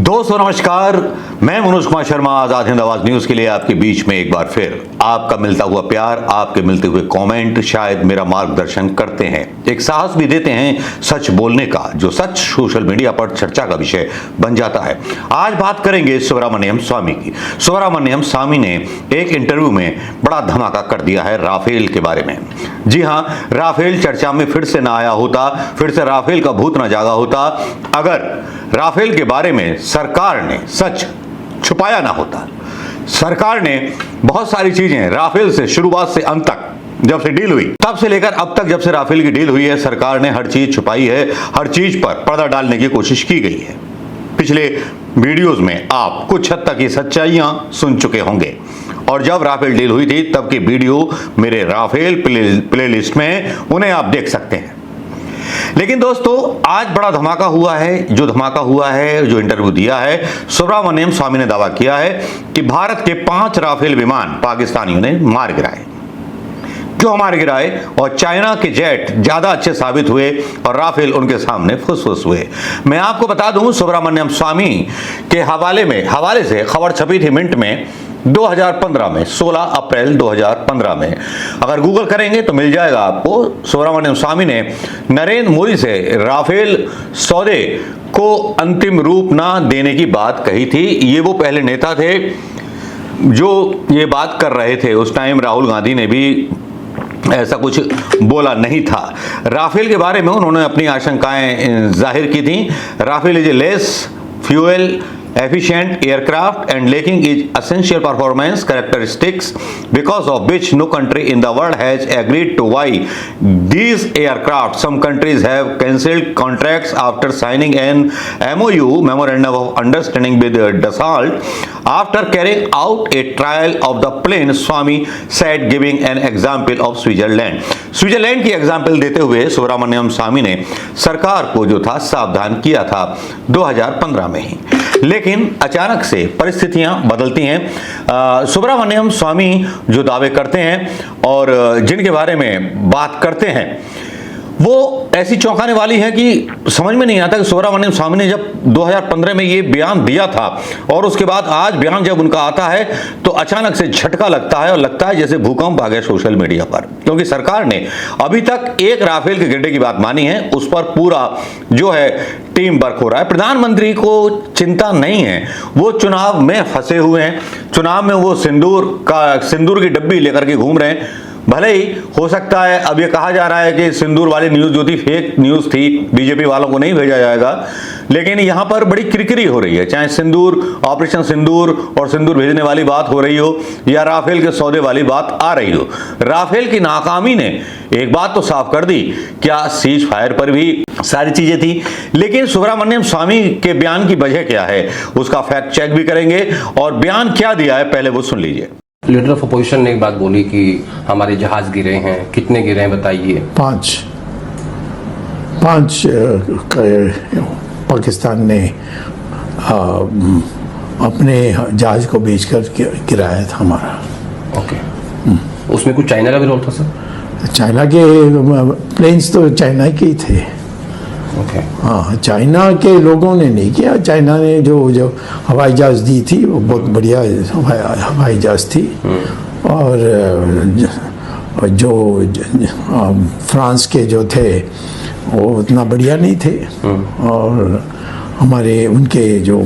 दोस्तों नमस्कार, मैं मनोज कुमार शर्मा आजाद हिंद आवाज न्यूज के लिए आपके बीच में एक बार फिर आपका मिलता हुआ प्यार, आपके मिलते हुए कमेंट शायद मेरा मार्गदर्शन करते हैं, एक साहस भी देते हैं सच बोलने का, जो सच सोशल मीडिया पर चर्चा का विषय बन जाता है। आज बात करेंगे सुब्रमण्यम स्वामी की। सुब्रमण्यम स्वामी ने एक इंटरव्यू में बड़ा धमाका कर दिया है राफेल के बारे में। जी हां, राफेल चर्चा में फिर से ना आया होता, फिर से राफेल का भूत ना जागा होता अगर राफेल के बारे में सरकार ने सच छुपाया ना होता। सरकार ने बहुत सारी चीजें राफेल से शुरुआत से अंत तक, जब से डील हुई तब से लेकर अब तक, जब से राफेल की डील हुई है, सरकार ने हर चीज छुपाई है, हर चीज पर पर्दा डालने की कोशिश की गई है। पिछले वीडियोस में आप कुछ हद तक ये सच्चाइयां सुन चुके होंगे और जब राफेल डील हुई थी तब की वीडियो मेरे राफेल प्लेलिस्ट में, उन्हें आप देख सकते हैं। लेकिन दोस्तों आज बड़ा धमाका हुआ है। जो इंटरव्यू दिया है, सुब्रमण्यम स्वामी ने दावा किया है कि भारत के 5 राफेल विमान पाकिस्तानियों ने मार गिराए। क्यों मार गिराए? और चाइना के जेट ज्यादा अच्छे साबित हुए और राफेल उनके सामने फुस-फुस हुए। मैं आपको बता दूं, सुब्रमण्यम स्वामी के हवाले से खबर छपी थी मिंट में 2015 में, 16 अप्रैल 2015 में। अगर गूगल करेंगे तो मिल जाएगा आपको। सुब्रमण्यम स्वामी ने नरेंद्र मोदी से राफेल सौदे को अंतिम रूप ना देने की बात कही थी। ये वो पहले नेता थे जो ये बात कर रहे थे। उस टाइम राहुल गांधी ने भी ऐसा कुछ बोला नहीं था। राफेल के बारे में उन्होंने अपनी आशंकाएं जाहिर की थी। Rafale is a less fuel efficient aircraft and lacking its essential performance characteristics, because of which no country in the world has agreed to buy these aircraft. Some countries have cancelled contracts after signing an MOU, memorandum of understanding, with Dassault after carrying out a trial of the plane, Swami said, giving an example of Switzerland की example देते हुए सुब्रमण्यम स्वामी ने सरकार को जो था सावधान किया था 2015 में ही। लेकिन अचानक से परिस्थितियां बदलती हैं। सुब्रमण्यम स्वामी जो दावे करते हैं और जिनके बारे में बात करते हैं वो ऐसी चौंकाने वाली है कि समझ में नहीं आता कि सुब्रमण्यम स्वामी ने जब 2015 में ये बयान दिया था और उसके बाद आज बयान जब उनका आता है तो अचानक से झटका लगता है और लगता है जैसे भूकंप आ गया सोशल मीडिया पर। क्योंकि सरकार ने अभी तक एक राफेल के गिरने की बात मानी है, उस पर पूरा जो है टीम वर्क हो रहा है। प्रधानमंत्री को चिंता नहीं है, वो चुनाव में फंसे हुए हैं। चुनाव में वो सिंदूर की डब्बी लेकर के घूम रहे हैं। भले ही हो सकता है अब ये कहा जा रहा है कि सिंदूर वाली न्यूज जो थी फेक न्यूज थी, बीजेपी वालों को नहीं भेजा जाएगा, लेकिन यहां पर बड़ी किरकिरी हो रही है। चाहे सिंदूर, ऑपरेशन सिंदूर और सिंदूर भेजने वाली बात हो रही हो या राफेल के सौदे वाली बात आ रही हो, राफेल की नाकामी ने एक बात तो साफ कर दी, क्या सीज फायर पर भी सारी चीजें थी। लेकिन सुब्रमण्यम स्वामी के बयान की वजह क्या है उसका फैक्ट चेक भी करेंगे और बयान क्या दिया है पहले वो सुन लीजिए। लीडर ऑफ अपोजिशन ने एक बात बोली कि हमारे जहाज गिरे हैं, कितने गिरे हैं बताइए। 5 पाकिस्तान ने अपने जहाज को बेचकर गिराया था हमारा। ओके, उसमें कुछ चाइना का भी रोल था सर? चाइना के प्लेन्स तो चाइना के ही थे। ओके, हाँ, चाइना के लोगों ने नहीं किया। चाइना ने जो हवाई जहाज दी थी वो बहुत बढ़िया हवाई जहाज थी और जो फ्रांस के जो थे वो उतना बढ़िया नहीं थे और उनके जो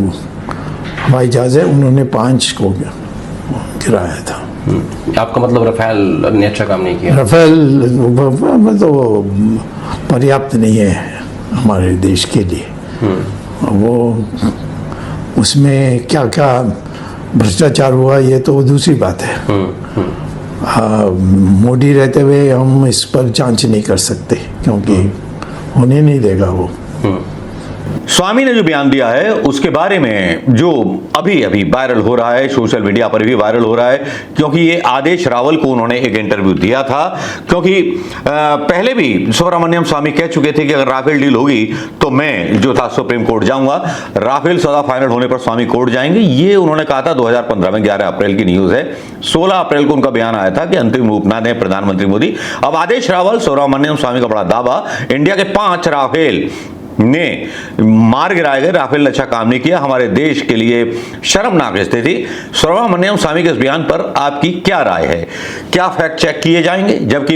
हवाई जहाज है उन्होंने 5 को गिराया था। आपका मतलब राफेल ने अच्छा काम नहीं किया? राफेल तो पर्याप्त नहीं है हमारे देश के लिए। वो उसमें क्या क्या भ्रष्टाचार हुआ ये तो दूसरी बात है। मोदी रहते हुए हम इस पर जांच नहीं कर सकते क्योंकि होने नहीं देगा वो। स्वामी ने जो बयान दिया है उसके बारे में जो अभी वायरल हो रहा है, सोशल मीडिया पर भी वायरल हो रहा है, क्योंकि ये आदेश रावल को उन्होंने एक इंटरव्यू दिया था। क्योंकि पहले भी सुब्रमण्यम स्वामी कह चुके थे कि अगर राफेल डील होगी तो मैं जो था सुप्रीम कोर्ट जाऊंगा। राफेल सौदा फाइनल होने पर स्वामी कोर्ट जाएंगे, ये उन्होंने कहा था 2015 में। 11 अप्रैल की न्यूज है, 16 अप्रैल को उनका बयान आया था कि अंतिम रूप ना दें प्रधानमंत्री मोदी। अब आदेश रावल, सुब्रमण्यम स्वामी का बड़ा दावा, इंडिया के 5 राफेल ने मार गिराए गए, राफेल ने अच्छा काम नहीं किया, हमारे देश के लिए शर्मनाक स्थिति। सुब्रमण्यम स्वामी के इस बयान पर आपकी क्या राय है? क्या फैक्ट चेक किए जाएंगे? जबकि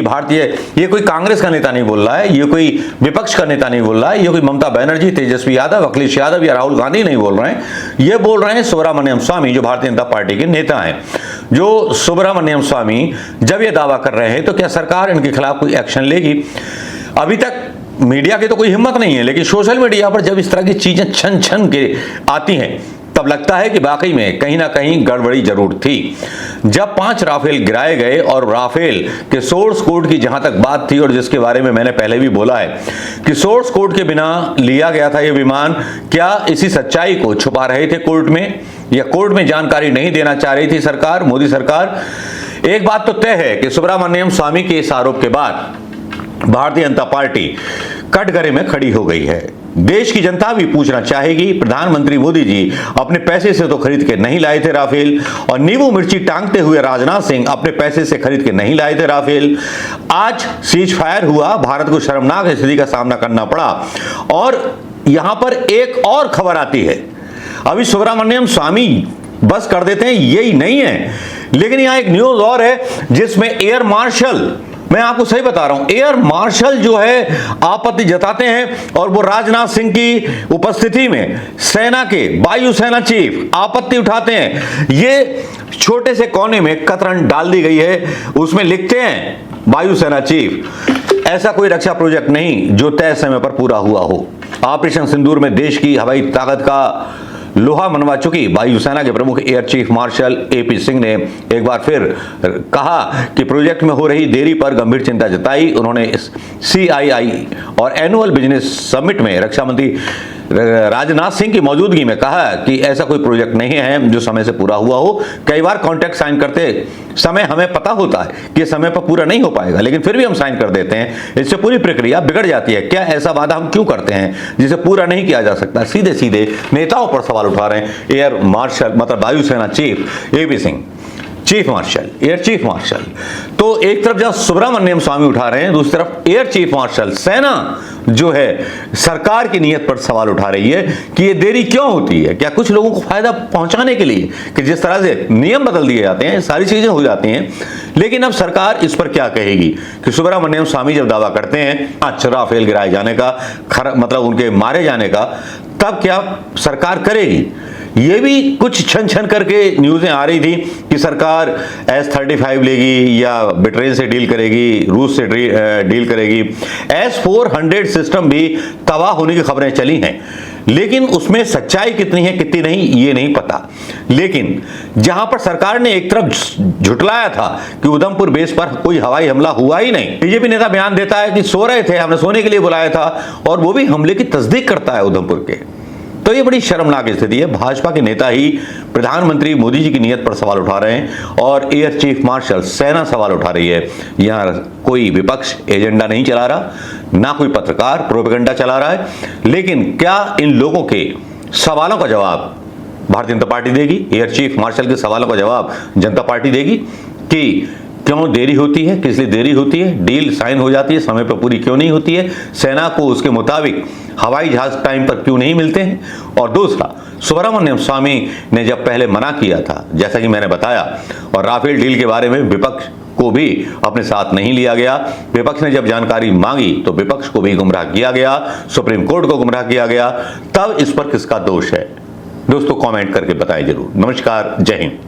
ये कोई कांग्रेस का नेता नहीं बोल रहा है, ये कोई विपक्ष का नेता नहीं बोल रहा है, ये कोई ममता बनर्जी, तेजस्वी यादव, अखिलेश यादव या राहुल गांधी नहीं बोल रहे हैं, ये बोल रहे हैं सुब्रमण्यम स्वामी, जो भारतीय जनता पार्टी के नेता हैं। जो सुब्रमण्यम स्वामी जब ये दावा कर रहे हैं तो क्या सरकार इनके खिलाफ कोई एक्शन लेगी? अभी तक मीडिया की तो कोई हिम्मत नहीं है, लेकिन सोशल मीडिया पर जब इस तरह की चीजें छन छन के आती हैं तब लगता है कि वाकई में कहीं ना कहीं गड़बड़ी जरूर थी। जब 5 राफेल गिराए गए और राफेल के सोर्स कोड की जहां तक बात थी, और जिसके बारे में मैंने पहले भी बोला है कि सोर्स कोड के बिना लिया गया था ये विमान, क्या इसी सच्चाई को छुपा रहे थे कोर्ट में, या कोर्ट में जानकारी नहीं देना चाह रही थी सरकार, मोदी सरकार? एक बात तो तय है कि सुब्रमण्यम स्वामी के इस आरोप के बाद भारतीय जनता पार्टी कटघरे में खड़ी हो गई है। देश की जनता भी पूछना चाहेगी, प्रधानमंत्री मोदी जी अपने पैसे से तो खरीद के नहीं लाए थे राफेल, और नींबू मिर्ची टांगते हुए राजनाथ सिंह अपने पैसे से खरीद के नहीं लाए थे राफेल। आज सीज फायर हुआ, भारत को शर्मनाक स्थिति का सामना करना पड़ा। और यहां पर एक और खबर आती है, अभी सुब्रमण्यम स्वामी बस कर देते हैं यही नहीं है, लेकिन यहां एक न्यूज और है जिसमें एयर मार्शल, मैं आपको सही बता रहा हूं, एयर मार्शल जो है आपत्ति जताते हैं, और वो राजनाथ सिंह की उपस्थिति में सेना के वायुसेना चीफ आपत्ति उठाते हैं। ये छोटे से कोने में कतरन डाल दी गई है, उसमें लिखते हैं वायुसेना चीफ, ऐसा कोई रक्षा प्रोजेक्ट नहीं जो तय समय पर पूरा हुआ हो। ऑपरेशन सिंदूर में देश की हवाई ताकत का लोहा मनवा चुकी वायुसेना के प्रमुख air chief marshal AP Singh ने एक बार फिर कहा कि प्रोजेक्ट में हो रही देरी पर गंभीर चिंता जताई। उन्होंने CII और एनुअल बिजनेस समिट में रक्षा मंत्री राजनाथ सिंह की मौजूदगी में कहा कि ऐसा कोई प्रोजेक्ट नहीं है जो समय से पूरा हुआ हो। कई बार कॉन्ट्रैक्ट साइन करते समय हमें पता होता है कि समय पर पूरा नहीं हो पाएगा, लेकिन फिर भी हम साइन कर देते हैं, इससे पूरी प्रक्रिया बिगड़ जाती है। क्या ऐसा वादा हम क्यों करते हैं जिसे पूरा नहीं किया जा सकता? सीधे सीधे नेताओं पर सवाल उठा रहे हैं एयर मार्शल, मतलब वायुसेना chief AP Singh, chief marshal, air chief marshal. तो एक तरफ जब सुब्रमण्यम स्वामी उठा रहे हैं, दूसरी तरफ एयर चीफ मार्शल सेना जो है सरकार की नीयत पर सवाल उठा रही है कि ये देरी क्यों होती है। क्या कुछ लोगों को फायदा पहुंचाने के लिए कि जिस तरह से नियम बदल दिए जाते हैं, सारी चीजें हो जाती हैं, लेकिन अब सरकार इस पर क्या कहेगी कि सुब्रमण्यम स्वामी जब दावा करते हैं अच्छा राफेल गिराए जाने का, मतलब उनके मारे जाने का, तब क्या सरकार करेगी? ये भी कुछ छन छन करके न्यूज़ें आ रही थी कि सरकार S-35 लेगी या ब्रिटेन से डील करेगी, रूस से डील करेगी। S-400 सिस्टम भी तबाह होने की खबरें चली हैं, लेकिन उसमें सच्चाई कितनी है कितनी नहीं ये नहीं पता। लेकिन जहां पर सरकार ने एक तरफ झुटलाया था कि उधमपुर बेस पर कोई हवाई हमला हुआ ही नहीं, बीजेपी नेता बयान देता है कि सो रहे थे, हमने सोने के लिए बुलाया था, और वो भी हमले की तस्दीक करता है उधमपुर के। तो ये बड़ी शर्मनाक स्थिति है। भाजपा के नेता ही प्रधानमंत्री मोदी जी की नीयत पर सवाल उठा रहे हैं, और एयर चीफ मार्शल सेना सवाल उठा रही है। यहाँ कोई विपक्ष एजेंडा नहीं चला रहा, ना कोई पत्रकार प्रोपेगेंडा चला रहा है, लेकिन क्या इन लोगों के सवालों का जवाब भारतीय जनता पार्टी देगी? एयर चीफ मार्शल के सवालों का जवाब जनता पार्टी देगी कि क्यों देरी होती है, किस लिए देरी होती है, डील साइन हो जाती है, समय पर पूरी क्यों नहीं होती है, सेना को उसके मुताबिक हवाई जहाज टाइम पर क्यों नहीं मिलते हैं? और दूसरा, सुब्रमण्यम स्वामी ने जब पहले मना किया था, जैसा कि मैंने बताया, और राफेल डील के बारे में विपक्ष को भी अपने साथ नहीं लिया गया। विपक्ष ने जब जानकारी मांगी तो विपक्ष को भी गुमराह किया गया, सुप्रीम कोर्ट को गुमराह किया गया। तब इस पर किसका दोष है? दोस्तों कमेंट करके बताएं जरूर। नमस्कार, जय हिंद।